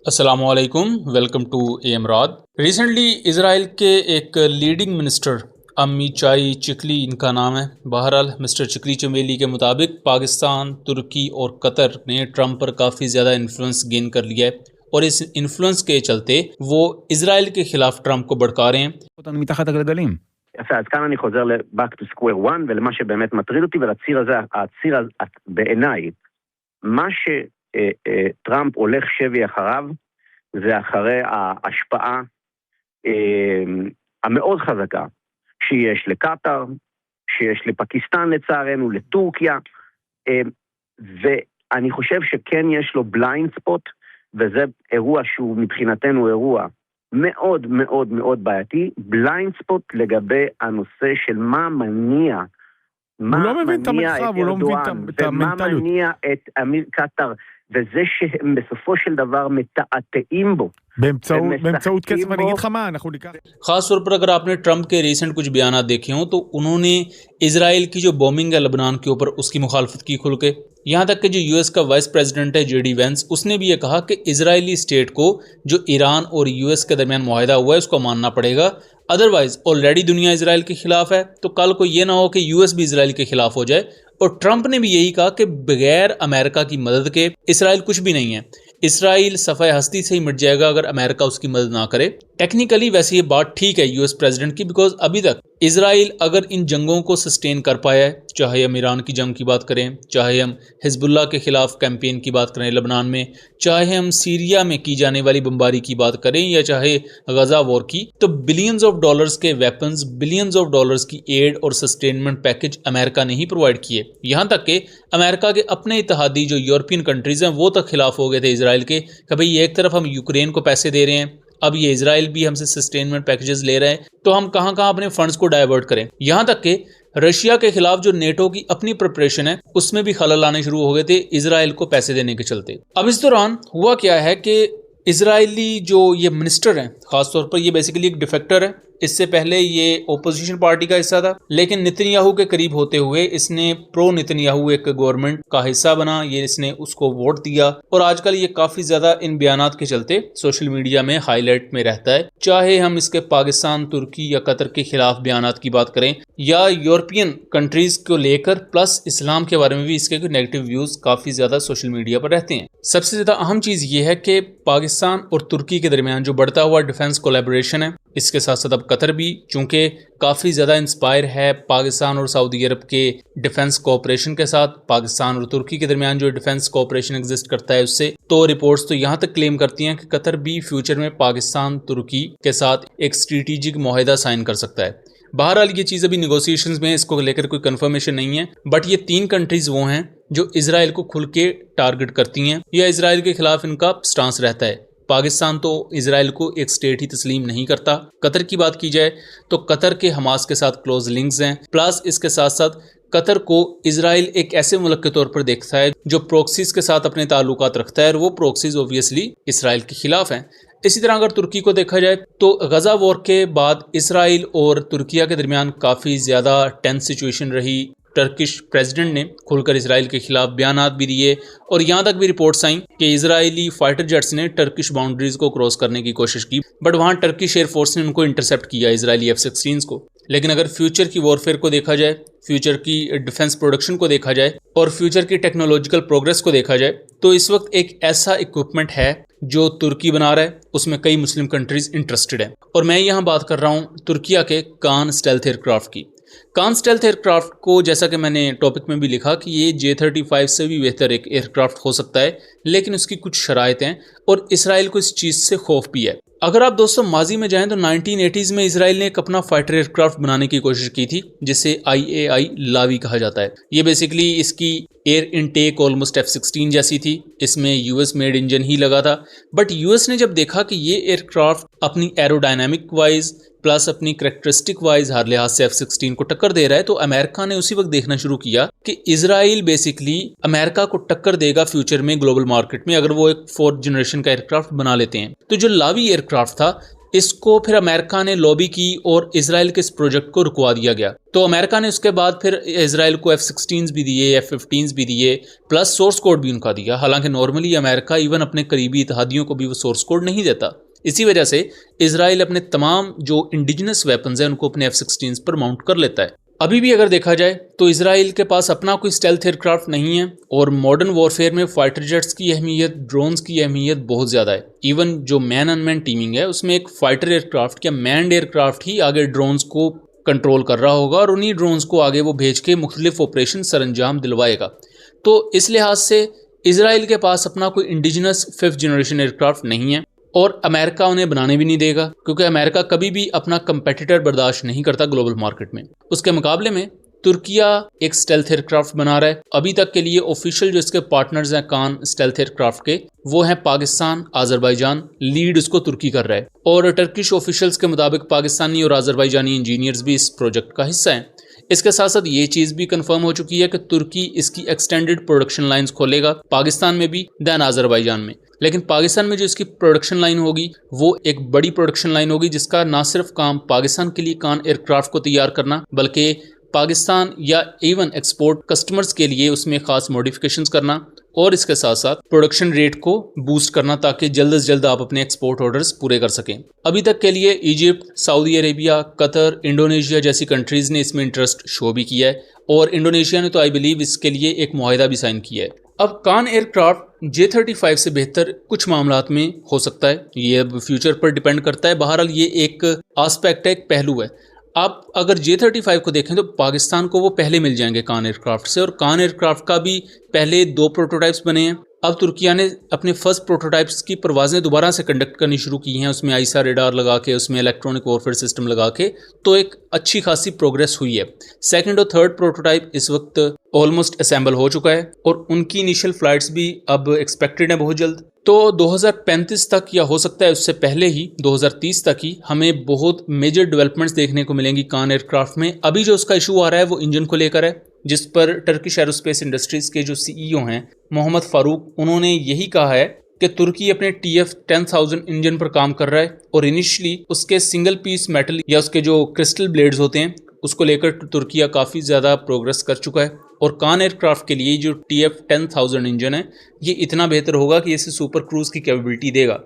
अस्सलामुअलैकुम, welcome to एमराद। Recently Israel के एक लीडिंग मिनिस्टर अम्मीचाई चिकली इनका नाम है। बहरहाल मिस्टर चिकली चमेली के मुताबिक पाकिस्तान, तुर्की और कतर ने ट्रंप पर काफ़ी ज़्यादा इन्फ्लुएंस गेन कर लिया है और इस इन्फ्लुएंस के चलते वो इसराइल के खिलाफ ट्रंप को भड़का रहे हैं। מתחת לגלגלים. יפה, אז כאן אני חוזר ל-back to square one, ולמה שבאמת מטריד אותי, ולציר הזה, הציר הזה, בעיניי, מה שטראמפ הולך שבי אחריו, זה אחרי ההשפעה המאוד חזקה, שיש לקטר, שיש לפקיסטן לצערנו, לטורקיה, ואני חושב שכן יש לו בליינד ספוט, וזה אירוע שהוא מבחינתנו אירוע, מאוד מאוד מאוד בעייתי, בליינד ספוט לגבי הנושא של מה מניע, הוא לא מבין את המרחב, הוא לא מבין את המנטליות. ומה מניע את אמיר קטר, וזה שהם בסופו של דבר מתעתעים בו. באמצעות כסף, אני אגיד לך מה, אנחנו ניקח... खास तौर पर अगर आपने ट्रंप के रिसेंट कुछ बयान देखे हों तो उन्होंने इसराइल की जो बॉम्बिंग है लबनान के ऊपर उसकी मुखालफत की खुल के। यहाँ तक कि जो यूएस का वाइस प्रेसिडेंट है जेडी वेंस, उसने भी ये कहा कि इजरायली स्टेट को जो ईरान और यूएस के दरमियान मुआहदा हुआ है उसको मानना पड़ेगा, अदरवाइज ऑलरेडी दुनिया इसराइल के खिलाफ है तो कल को ये ना हो कि यूएस भी इसराइल के खिलाफ हो जाए। और ट्रंप ने भी यही कहा कि बगैर अमेरिका की मदद के इसराइल कुछ भी नहीं है, इसराइल सफ़े हस्ती से ही मिट जाएगा अगर अमेरिका उसकी मदद ना करे। टेक्निकली वैसे ये बात ठीक है यूएस प्रेसिडेंट की, बिकॉज अभी तक इसराइल अगर इन जंगों को सस्टेन कर पाया है, चाहे हम ईरान की जंग की बात करें, चाहे हम हिजबुल्लाह के खिलाफ कैंपेन की बात करें लबनान में, चाहे हम सीरिया में की जाने वाली बमबारी की बात करें या चाहे गजा वॉर की, तो बिलियंस ऑफ डॉलर्स के वेपन्स, बिलियंस ऑफ डॉलर्स की एड और सस्टेनमेंट पैकेज अमेरिका ने ही प्रोवाइड किए। यहाँ तक कि अमेरिका के अपने इत्तेहादी जो यूरोपियन कंट्रीज़ हैं वो तक खिलाफ हो गए थे इसराइल के कि भाई एक तरफ हम यूक्रेन को पैसे दे रहे हैं, अब ये इसराइल भी हमसे सस्टेनमेंट पैकेजेस ले रहे हैं, तो हम कहाँ कहाँ अपने फंड्स को डाइवर्ट करें। यहाँ तक कि रशिया के खिलाफ जो नेटो की अपनी प्रिपरेशन है उसमें भी खलल आने शुरू हो गए थे इसराइल को पैसे देने के चलते। अब इस दौरान हुआ क्या है कि इसराइली जो ये मिनिस्टर हैं, खासतौर पर ये बेसिकली एक डिफेक्टर है, इससे पहले ये ओपोजिशन पार्टी का हिस्सा था, लेकिन नेतन्याहू के करीब होते हुए इसने प्रो नेतन्याहू एक गवर्नमेंट का हिस्सा बना, ये इसने उसको वोट दिया और आजकल ये काफ़ी ज़्यादा इन बयानात के चलते सोशल मीडिया में हाईलाइट में रहता है। चाहे हम इसके पाकिस्तान, तुर्की या कतर के खिलाफ बयानात की बात करें या यूरोपियन कंट्रीज़ को लेकर प्लस इस्लाम के बारे में भी इसके नेगेटिव व्यूज़ काफ़ी ज़्यादा सोशल मीडिया पर रहते हैं। सबसे ज़्यादा अहम चीज़ ये है कि पाकिस्तान और तुर्की के दरमियान जो बढ़ता हुआ डिफेंस कोलैबोरेशन है, इसके साथ साथ अब कतर भी चूँकि काफ़ी ज़्यादा इंस्पायर है पाकिस्तान और सऊदी अरब के डिफेंस कोऑपरेशन के साथ, पाकिस्तान और तुर्की के दरमियान जो डिफेंस कोऑपरेशन एग्जिस्ट करता है उससे, तो रिपोर्ट्स तो यहाँ तक क्लेम करती हैं कि कतर भी फ्यूचर में पाकिस्तान तुर्की के साथ एक स्ट्रेटेजिक मुआहदा साइन कर सकता है। बहरहाल ये चीज़ अभी निगोसिएशंस में है, इसको लेकर कोई कंफर्मेशन नहीं है, बट ये तीन कंट्रीज़ वो हैं जो इसराइल को खुल के टारगेट करती हैं या इसराइल के खिलाफ इनका स्टांस रहता है। पाकिस्तान तो इसराइल को एक स्टेट ही तस्लीम नहीं करता। कतर की बात की जाए तो कतर के हमास के साथ क्लोज लिंक्स हैं, प्लस इसके साथ साथ कतर को इसराइल एक ऐसे मुल्क के तौर पर देखता है जो प्रोक्सीज के साथ अपने ताल्लुकात रखता है और वो प्रोक्सीज ऑब्वियसली इसराइल के खिलाफ हैं। इसी तरह अगर तुर्की को देखा जाए तो गजा वॉर के बाद इसराइल और तुर्किया के दरमियान काफ़ी ज़्यादा टेंस सिचुएशन रही। टर्किश प्रेसिडेंट ने खुलकर इसराइल के खिलाफ बयानात भी दिए और यहाँ तक भी रिपोर्ट्स आई कि इजरायली फाइटर जेट्स ने टर्किश बाउंड्रीज को क्रॉस करने की कोशिश की, बट वहाँ टर्किश एयरफोर्स ने उनको इंटरसेप्ट किया, इजरायली F-16 को। लेकिन अगर फ्यूचर की वॉरफेयर को देखा जाए, फ्यूचर की डिफेंस प्रोडक्शन को देखा जाए और फ्यूचर की टेक्नोलॉजिकल प्रोग्रेस को देखा जाए तो इस वक्त एक ऐसा इक्विपमेंट है जो तुर्की बना रहा है, उसमें कई मुस्लिम कंट्रीज इंटरेस्टेड हैं। और मैं यहाँ बात कर रहा हूँ तुर्किया के कान स्टेल्थ एयरक्राफ्ट की। कान स्टेल्थ एयरक्राफ्ट को, जैसा कि मैंने टॉपिक में भी लिखा कि ये J-35 से भी बेहतर एक एयरक्राफ्ट हो सकता है, लेकिन उसकी कुछ शराइत हैं और इसराइल को इस चीज़ से खौफ भी है। अगर आप दोस्तों माजी में जाएं तो 1980s में इसराइल ने एक अपना फाइटर एयरक्राफ्ट बनाने की कोशिश की थी जिसे IAI लावी कहा जाता है। ये बेसिकली इसकी एयर इनटेक ऑलमोस्ट F-16 जैसी थी, इसमें US मेड इंजन ही लगा था, बट US ने जब देखा कि ये एयरक्राफ्ट अपनी एरोडायनामिक वाइज प्लस अपनी करेक्टरिस्टिक वाइज हर लिहाज से F-16 को टक्कर दे रहा है, तो अमेरिका ने उसी वक्त देखना शुरू किया कि इसराइल बेसिकली अमेरिका को टक्कर देगा फ्यूचर में ग्लोबल मार्केट में अगर वो एक 4th जनरेशन का एयरक्राफ्ट बना लेते हैं। तो जो लावी एयरक्राफ्ट था इसको फिर अमेरिका ने लॉबी की और इजराइल के इस प्रोजेक्ट को रुकवा दिया गया। तो अमेरिका ने उसके बाद फिर इजराइल को F-16 भी दिए, F-15 भी दिए, प्लस सोर्स कोड भी उनका दिया। हालांकि नॉर्मली अमेरिका इवन अपने करीबी इत्तेहादियों को भी वो सोर्स कोड नहीं देता। इसी वजह से इजराइल अपने तमाम जो इंडिजिनस वेपन्स हैं उनको अपने F-16 पर माउंट कर लेता है। अभी भी अगर देखा जाए तो इजराइल के पास अपना कोई स्टेल्थ एयरक्राफ्ट नहीं है और मॉडर्न वॉरफेयर में फाइटर जेट्स की अहमियत, ड्रोन्स की अहमियत बहुत ज़्यादा है। इवन जो मैन अनमैन टीमिंग है उसमें एक फाइटर एयरक्राफ्ट या मैन्ड एयरक्राफ्ट ही आगे ड्रोन्स को कंट्रोल कर रहा होगा और उन्हीं ड्रोन्स को आगे वो भेज के मुख्तलिफ ऑपरेशन सरंजाम दिलवाएगा। तो इस लिहाज से इजराइल के पास अपना कोई इंडिजिनस 5th जनरेशन एयरक्राफ्ट नहीं है और अमेरिका उन्हें बनाने भी नहीं देगा, क्योंकि अमेरिका कभी भी अपना कंपेटिटर बर्दाश्त नहीं करता ग्लोबल मार्केट में। उसके मुकाबले में तुर्किया एक स्टेल्थ एयरक्राफ्ट बना रहा है। अभी तक के लिए ऑफिशियल जो इसके पार्टनर्स हैं कान स्टेल्थ एयरक्राफ्ट के, वो हैं पाकिस्तान, आज़रबाईजान। लीड उसको तुर्की कर रहा है और टर्किश ऑफिशियल्स के मुताबिक पाकिस्तानी और आज़रबाईजानी इंजीनियर्स भी इस प्रोजेक्ट का हिस्सा हैं। इसके साथ साथ ये चीज़ भी कंफर्म हो चुकी है कि तुर्की इसकी एक्सटेंडेड प्रोडक्शन लाइंस खोलेगा, पाकिस्तान में भी दैन आज़रबाईजान में। लेकिन पाकिस्तान में जो इसकी प्रोडक्शन लाइन होगी वो एक बड़ी प्रोडक्शन लाइन होगी जिसका ना सिर्फ काम पाकिस्तान के लिए कान एयरक्राफ्ट को तैयार करना, बल्कि पाकिस्तान या इवन एक्सपोर्ट कस्टमर्स के लिए उसमें खास मॉडिफिकेशंस करना और इसके साथ साथ प्रोडक्शन रेट को बूस्ट करना ताकि जल्द से जल्द आप अपने एक्सपोर्ट ऑर्डर्स पूरे कर सकें। अभी तक के लिए Egypt, Saudi Arabia, Qatar, Indonesia जैसी कंट्रीज़ ने इसमें इंटरेस्ट शो भी किया है और इंडोनेशिया ने तो आई बिलीव इसके लिए एक मुआहिदा भी साइन किया है। अब कान एयरक्राफ्ट J-35 से बेहतर कुछ मामलात में हो सकता है, ये अब फ्यूचर पर डिपेंड करता है। बहरहाल ये एक आस्पेक्ट है, एक पहलू है। आप अगर J-35 को देखें तो पाकिस्तान को वो पहले मिल जाएंगे कान एयरक्राफ्ट से, और कान एयरक्राफ्ट का भी पहले 2 प्रोटोटाइप्स बने हैं। अब तुर्किया ने अपने फर्स्ट प्रोटोटाइप्स की परवाज़ें दोबारा से कंडक्ट करनी शुरू की हैं, उसमें आईसा रेडार लगा के, उसमें इलेक्ट्रॉनिक वॉरफेयर सिस्टम लगा के, तो एक अच्छी खासी प्रोग्रेस हुई है। सेकंड और थर्ड प्रोटोटाइप इस वक्त ऑलमोस्ट असेंबल हो चुका है और उनकी इनिशियल फ्लाइट्स भी अब एक्सपेक्टेड है बहुत जल्द। तो 2035 तक या हो सकता है उससे पहले ही 2030 तक ही हमें बहुत मेजर डेवलपमेंट्स देखने को मिलेंगी कान एयरक्राफ्ट में। अभी जो उसका इशू आ रहा है वो इंजन को लेकर है, जिस पर टर्किश एरोस्पेस इंडस्ट्रीज के जो CEO हैं मोहम्मद फारूक, उन्होंने यही कहा है कि तुर्की अपने TF-10000 इंजन पर काम कर रहा है और इनिशियली उसके सिंगल पीस मेटल या उसके जो क्रिस्टल ब्लेड्स होते हैं उसको लेकर तुर्किया काफ़ी ज़्यादा प्रोग्रेस कर चुका है। और कान एयरक्राफ्ट के लिए जो TF-10000 इंजन है ये इतना बेहतर होगा कि इसे सुपर क्रूज की कैपेबिलिटी देगा।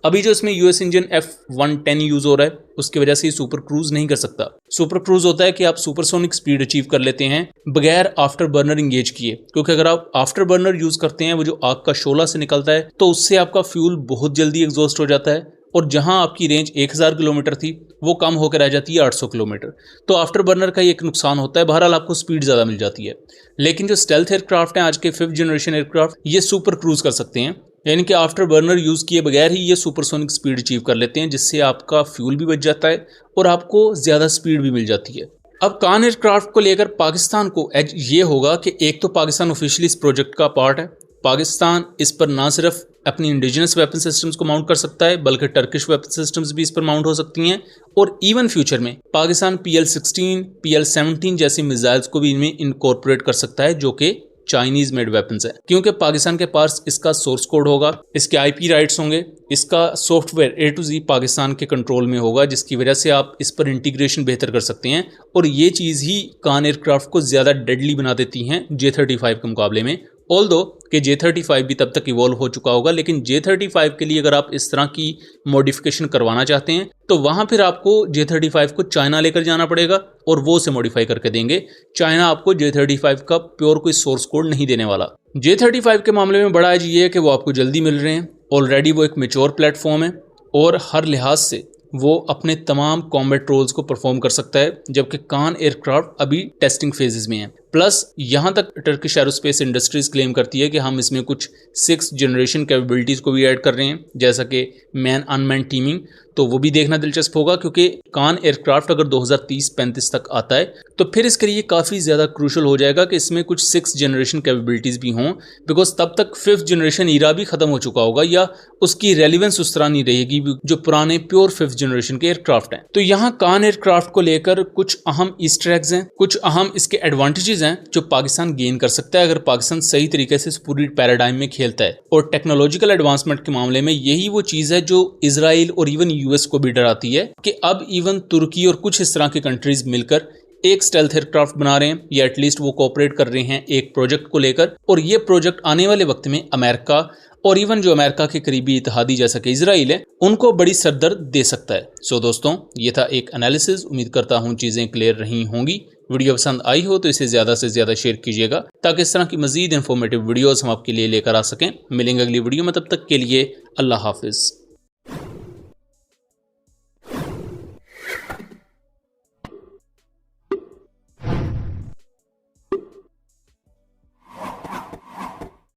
अभी जो इसमें US इंजन F110 यूज़ हो रहा है उसकी वजह से ये सुपर क्रूज नहीं कर सकता। सुपर क्रूज होता है कि आप सुपरसोनिक स्पीड अचीव कर लेते हैं बगैर आफ्टर बर्नर इंगेज किए, क्योंकि अगर आप आफ्टर बर्नर यूज़ करते हैं वो जो आग का शोला से निकलता है तो उससे आपका फ्यूल बहुत जल्दी एग्जॉस्ट हो जाता है और जहां आपकी रेंज 1000 किलोमीटर थी वो कम होकर रह जाती है 800 किलोमीटर। तो आफ्टर बर्नर का ये एक नुकसान होता है। बहरहाल आपको स्पीड ज़्यादा मिल जाती है। लेकिन जो स्टेल्थ एयरक्राफ्ट हैं आज के 5th जनरेशन एयरक्राफ्ट, ये सुपर क्रूज कर सकते हैं, यानी कि आफ्टर बर्नर यूज़ किए बगैर ही ये सुपरसोनिक स्पीड अचीव कर लेते हैं, जिससे आपका फ्यूल भी बच जाता है और आपको ज़्यादा स्पीड भी मिल जाती है। अब कान एयरक्राफ्ट को लेकर पाकिस्तान को एज ये होगा कि एक तो पाकिस्तान ऑफिशियली इस प्रोजेक्ट का पार्ट है। पाकिस्तान इस पर ना सिर्फ अपनी इंडिजिनस वेपन सिस्टम्स को माउंट कर सकता है बल्कि टर्किश वेपन सिस्टम्स भी इस पर माउंट हो सकती हैं और इवन फ्यूचर में पाकिस्तान PL-16, PL-17 जैसी मिसाइल्स को भी इनमें इनकॉर्पोरेट कर सकता है जो कि चाइनीज मेड वेपन्स है, क्योंकि पाकिस्तान के पास इसका सोर्स कोड होगा, इसके IP राइट्स होंगे, इसका software A to Z Pakistan के कंट्रोल में होगा, जिसकी वजह से आप इस पर इंटीग्रेशन बेहतर कर सकते हैं और ये चीज़ ही कान एयरक्राफ्ट को ज़्यादा डेडली बना देती हैं J-35 के मुकाबले में। ऑल्दो कि J-35 भी तब तक इवॉल्व हो चुका होगा, लेकिन J-35 के लिए अगर आप इस तरह की मॉडिफिकेशन करवाना चाहते हैं तो वहाँ फिर आपको J-35 को चाइना लेकर जाना पड़ेगा और वो उसे मॉडिफाई करके देंगे। चाइना आपको J-35 का प्योर कोई सोर्स कोड नहीं देने वाला। J-35 के मामले में बड़ा ये है कि वो आपको जल्दी मिल रहे हैं, ऑलरेडी वो एक मैच्योर प्लेटफॉर्म है और हर लिहाज से वो अपने तमाम कॉम्बैट रोल्स को परफॉर्म कर सकता है, जबकि कान एयरक्राफ्ट अभी टेस्टिंग फेजेस में है। प्लस यहाँ तक टर्किश एरोस्पेस इंडस्ट्रीज क्लेम करती है कि हम इसमें कुछ 6th जनरेशन कैपेबिलिटीज़ को भी ऐड कर रहे हैं, जैसा कि मैन अनमैन टीमिंग, तो वो भी देखना दिलचस्प होगा क्योंकि कान एयरक्राफ्ट अगर 2030-35 तक आता है तो फिर इसके लिए काफ़ी ज़्यादा क्रूशल हो जाएगा कि इसमें कुछ 6th जनरेशन कैपेबिलिटीज़ भी हों, बिकॉज तब तक 5th जनरेशन ईरा भी ख़त्म हो चुका होगा या उसकी रेलिवेंस उस तरह नहीं रहेगी जो पुराने प्योर 5th जनरेशन के एयरक्राफ्ट हैं। तो यहाँ कान एयरक्राफ्ट को लेकर कुछ अहम ईस्टर एग्स हैं, कुछ अहम इसके एडवांटेजेस एडवांटेजेस हैं जो पाकिस्तान गेन कर सकता है अगर पाकिस्तान सही तरीके से इस पूरी पैराडाइम में खेलता है। और टेक्नोलॉजिकल एडवांसमेंट के मामले में यही वो चीज़ है जो इजराइल और इवन यूएस को भी डराती है कि अब इवन तुर्की और कुछ इस तरह की कंट्रीज मिलकर एक स्टेल्थ एयरक्राफ्ट बना रहे हैं या एटलीस्ट वो कोऑपरेट कर रहे हैं एक प्रोजेक्ट को लेकर, और ये प्रोजेक्ट आने वाले वक्त में अमेरिका और इवन जो अमेरिका के करीबी इत्तेहादी जैसा कि इजराइल है उनको बड़ी सरदर्द दे सकता है। सो दोस्तों, ये था एक एनालिसिस। उम्मीद करता हूँ चीज़ें क्लियर रही होंगी। वीडियो पसंद आई हो तो इसे ज़्यादा से ज़्यादा शेयर कीजिएगा ताकि इस तरह की मज़ीद इन्फॉर्मेटिव वीडियोज़ हम आपके लिए लेकर आ सकें। मिलेंगे अगली वीडियो में, तब तक के लिए अल्लाह हाफिज़।